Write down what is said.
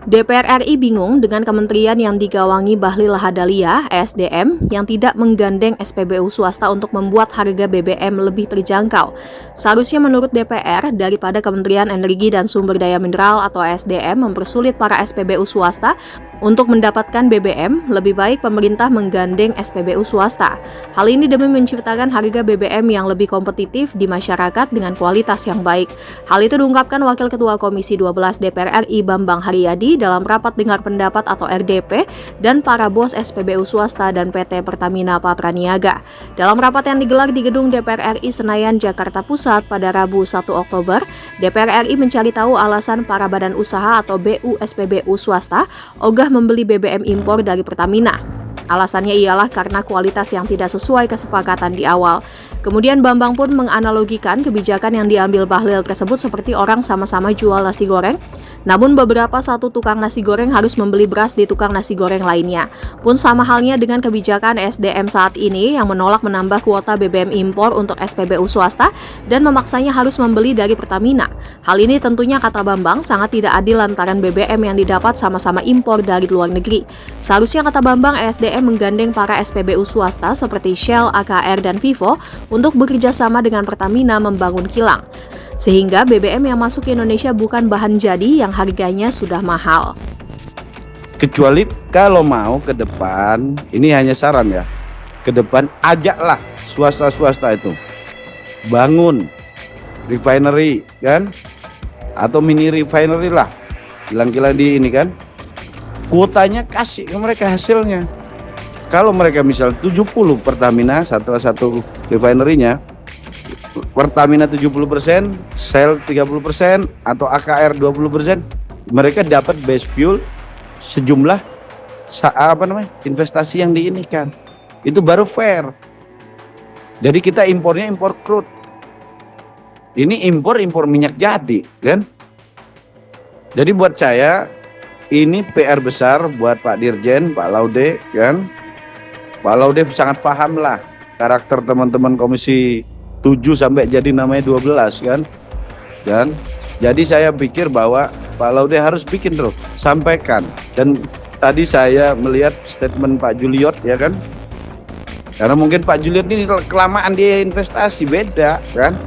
DPR RI bingung dengan kementerian yang digawangi Bahlil Lahadalia, ESDM, yang tidak menggandeng SPBU swasta untuk membuat harga BBM lebih terjangkau. Seharusnya menurut DPR, daripada Kementerian Energi dan Sumber Daya Mineral atau ESDM mempersulit para SPBU swasta untuk mendapatkan BBM, lebih baik pemerintah menggandeng SPBU swasta. Hal ini demi menciptakan harga BBM yang lebih kompetitif di masyarakat dengan kualitas yang baik. Hal itu diungkapkan Wakil Ketua Komisi 12 DPR RI Bambang Haryadi dalam rapat dengar pendapat atau RDP dan para bos SPBU swasta dan PT Pertamina Patraniaga. Dalam rapat yang digelar di gedung DPR RI Senayan, Jakarta Pusat pada Rabu 1 Oktober, DPR RI mencari tahu alasan para badan usaha atau BU SPBU swasta ogah membeli BBM impor dari Pertamina. Alasannya ialah karena kualitas yang tidak sesuai kesepakatan di awal. Kemudian Bambang pun menganalogikan kebijakan yang diambil Bahlil tersebut seperti orang sama-sama jual nasi goreng, namun beberapa satu tukang nasi goreng harus membeli beras di tukang nasi goreng lainnya. Pun sama halnya dengan kebijakan SDM saat ini yang menolak menambah kuota BBM impor untuk SPBU swasta dan memaksanya harus membeli dari Pertamina. Hal ini tentunya, kata Bambang, sangat tidak adil lantaran BBM yang didapat sama-sama impor dari luar negeri. Seharusnya, kata Bambang, ESDM menggandeng para SPBU swasta seperti Shell, AKR, dan Vivo untuk bekerja sama dengan Pertamina membangun kilang, sehingga BBM yang masuk ke Indonesia bukan bahan jadi yang harganya sudah mahal. Kecuali kalau mau ke depan, ini hanya saran ya, ke depan ajaklah swasta-swasta itu bangun refinery kan, atau mini refinery lah, kilang-kilang di ini kan, kuotanya kasih ke mereka hasilnya. Kalau mereka misal 70 Pertamina satu refinery-nya, Pertamina 70%, Shell 30%, atau AKR 20%, mereka dapat base fuel sejumlah investasi yang diinikan. Itu baru fair. Jadi kita impornya impor crude. Ini impor minyak jadi, kan? Jadi buat saya ini PR besar buat Pak Dirjen, Pak Laude, kan? Pak Laude sangat paham lah karakter teman-teman Komisi 7 sampai jadi namanya 12 kan. Dan jadi saya pikir bahwa Pak Laude harus bikin terus, sampaikan. Dan tadi saya melihat statement Pak Juliot ya kan. Karena mungkin Pak Juliot ini kelamaan dia investasi, beda kan.